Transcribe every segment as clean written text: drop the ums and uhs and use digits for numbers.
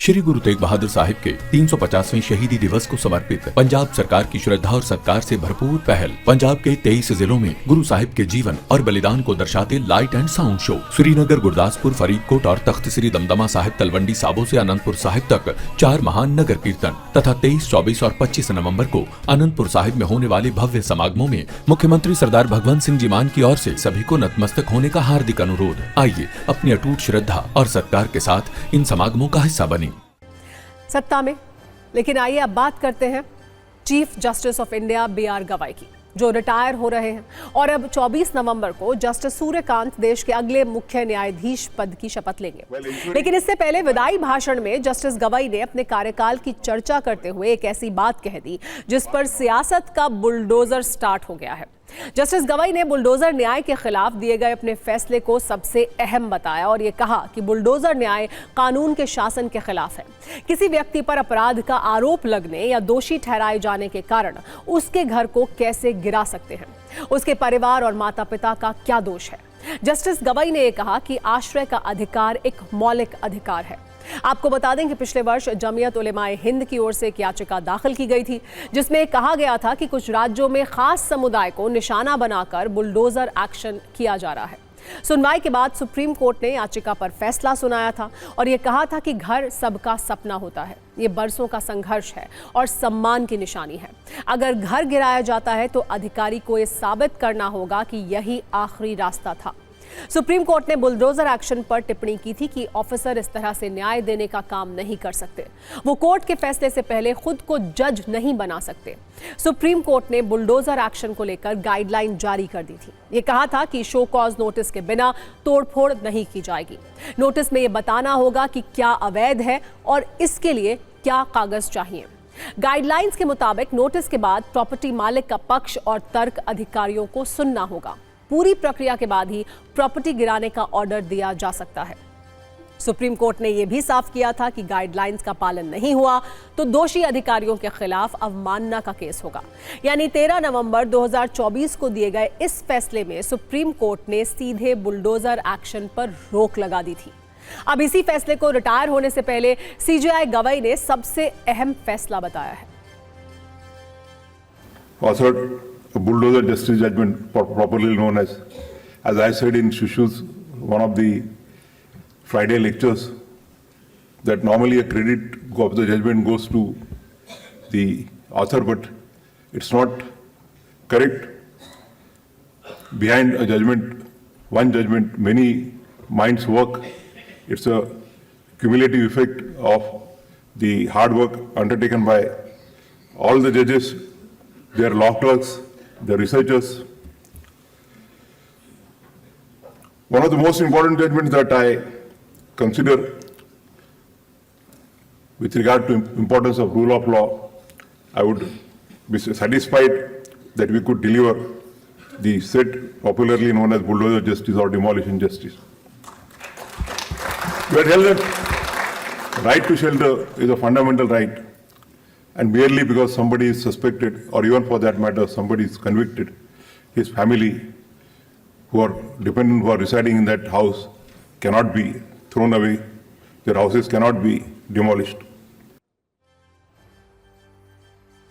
श्री गुरु तेग बहादुर साहिब के 350वें शहीदी दिवस को समर्पित पंजाब सरकार की श्रद्धा और सत्कार से भरपूर पहल। पंजाब के 23 जिलों में गुरु साहिब के जीवन और बलिदान को दर्शाते light and sound show Srinagar, Gurdaspur, Faridkot और तख्त श्री दमदमा साहिब, तलवंडी साबो से अनंतपुर साहिब तक 4 महान नगर कीर्तन तथा 23, 24 और 25 नवंबर को अनंतपुर साहिब में होने वाले भव्य समागमों में मुख्यमंत्री सरदार भगवंत सिंह जी मान की ओर से सभी को नतमस्तक होने का हार्दिक अनुरोध। आइए अपनी अटूट श्रद्धा और सत्कार के साथ इन समागमों का हिस्सा बने। सत्ता में, लेकिन आइए अब बात करते हैं chief justice of India BR गवाई की, जो रिटायर हो रहे हैं और अब 24 नवंबर को जस्टिस सूर्यकांत देश के अगले मुख्य न्यायाधीश पद की शपथ लेंगे। लेकिन इससे पहले विदाई भाषण में जस्टिस गवाई ने अपने कार्यकाल की चर्चा करते हुए एक ऐसी बात कह दी जिस पर सियासत का बुलडोजर स्टार्ट हो गया है। जस्टिस गवाई ने बुलडोजर न्याय के खिलाफ दिए गए अपने फैसले को सबसे अहम बताया और ये कहा कि बुलडोजर न्याय कानून के शासन के खिलाफ है। किसी व्यक्ति पर अपराध का आरोप लगने या दोषी ठहराए जाने के कारण उसके घर को कैसे गिरा सकते हैं, उसके परिवार और माता पिता का क्या दोष है। जस्टिस गवाई ने यह कहा कि आश्रय का अधिकार एक मौलिक अधिकार है। आपको बता दें कि पिछले वर्ष जमीयत उलेमाए हिंद की ओर से एक याचिका दाखिल की गई थी जिसमें कहा गया था कि कुछ राज्यों में खास समुदाय को निशाना बनाकर बुलडोजर एक्शन किया जा रहा है। सुनवाई के बाद सुप्रीम कोर्ट ने याचिका पर फैसला सुनाया था और यह कहा था कि घर सबका सपना होता है, ये बरसों का संघर्ष है और सम्मान की निशानी है। अगर घर गिराया जाता है तो अधिकारी को यह साबित करना होगा कि यही आखिरी रास्ता था। सुप्रीम कोर्ट ने बुलडोजर एक्शन पर टिप्पणी की थी कि ऑफिसर इस तरह से न्याय देने का काम नहीं कर सकते, वो कोर्ट के फैसले से पहले खुद को जज नहीं बना सकते। सुप्रीम कोर्ट ने बुलडोजर एक्शन को लेकर गाइडलाइन जारी कर दी थी। ये कहा था कि शो कॉज नोटिस के बिना तोड़फोड़ नहीं की जाएगी। नोटिस में ये बताना होगा कि क्या अवैध है और इसके लिए क्या कागज चाहिए। गाइडलाइंस के मुताबिक नोटिस के बाद प्रॉपर्टी मालिक का पक्ष और तर्क अधिकारियों को सुनना होगा। पूरी प्रक्रिया के बाद ही प्रॉपर्टी गिराने का ऑर्डर दिया जा सकता है। सुप्रीम कोर्ट ने यह भी साफ किया था कि गाइडलाइंस का पालन नहीं हुआ तो दोषी अधिकारियों के खिलाफ अवमानना का केस होगा। यानी 13 नवंबर 2024 को दिए गए इस फैसले में सुप्रीम कोर्ट ने सीधे बुलडोजर एक्शन पर रोक लगा दी थी। अब इसी फैसले को रिटायर होने से पहले CJI गवाई ने सबसे अहम फैसला बताया है। A bulldozer justice judgment, properly known as I said in Shushu's one of the Friday lectures, that normally a credit of the judgment goes to the author, but it's not correct. Behind a judgment, one judgment, many minds work. It's a cumulative effect of the hard work undertaken by all the judges, their law clerks, the researchers. One of the most important judgments that I consider with regard to importance of rule of law, I would be satisfied that we could deliver the said popularly known as bulldozer justice or demolition justice. We are held that right to shelter is a fundamental right, and merely because somebody is suspected, or even for that matter, somebody is convicted, his family who are dependent, who are residing in that house, cannot be thrown away. Their houses cannot be demolished.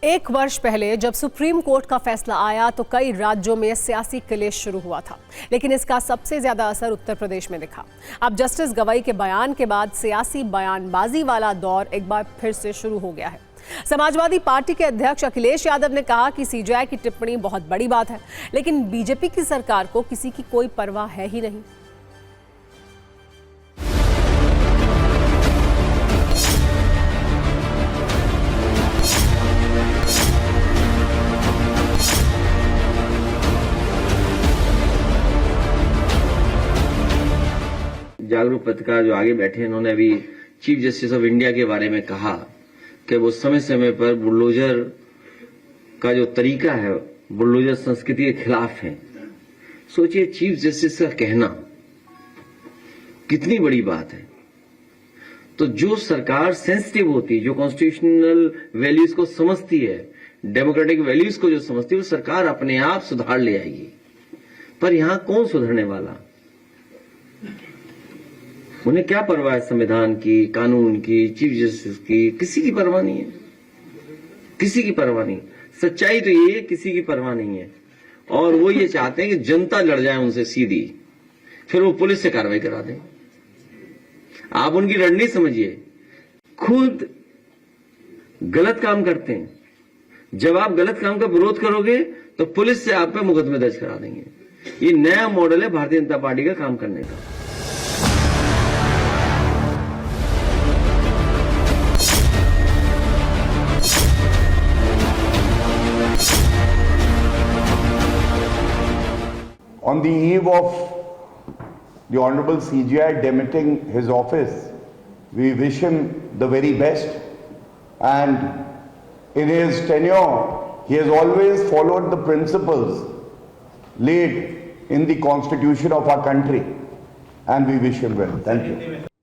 एक वर्ष पहले जब supreme court का फैसला आया तो कई राज्यों में सियासी क्लेश शुरू हुआ था, लेकिन इसका सबसे ज्यादा असर उत्तर प्रदेश में दिखा। अब जस्टिस गवाई के बयान के बाद सियासी बयानबाजी वाला दौर एक बार फिर से शुरू हो गया है। समाजवादी पार्टी के अध्यक्ष अखिलेश यादव ने कहा कि CJI की टिप्पणी बहुत बड़ी बात है, लेकिन बीजेपी की सरकार को किसी की कोई परवाह है ही नहीं। जागरूक पत्रकार जो आगे बैठे हैं, इन्होंने अभी चीफ जस्टिस ऑफ इंडिया के बारे में कहा कि वो समय समय पर बुलडोजर का जो तरीका है, बुलडोजर संस्कृति के खिलाफ है। सोचिए, चीफ जस्टिस का कहना कितनी बड़ी बात है। तो जो सरकार सेंसिटिव होती है, जो कॉन्स्टिट्यूशनल वैल्यूज को समझती है, डेमोक्रेटिक वैल्यूज को जो समझती है, वो सरकार अपने आप सुधार ले आएगी। पर यहां कौन सुधरने वाला? उन्हें क्या परवाह है संविधान की, कानून की, चीफ जस्टिस की? किसी की परवाह नहीं है, किसी की परवाह नहीं। सच्चाई तो ये है, किसी की परवाह नहीं है। और वो ये चाहते हैं कि जनता लड़ जाए उनसे सीधी, फिर वो पुलिस से कार्रवाई करा दें। आप उनकी रणनीति समझिए, खुद गलत काम करते हैं। जब आप गलत काम का विरोध करोगे तो पुलिस से आप पे मुकदमे दर्ज करा देंगे। ये नया मॉडल है भारतीय जनता पार्टी का काम करने का। On the eve of the Honorable CJI demitting his office, we wish him the very best, and in his tenure, he has always followed the principles laid in the constitution of our country, and we wish him well. Thank you.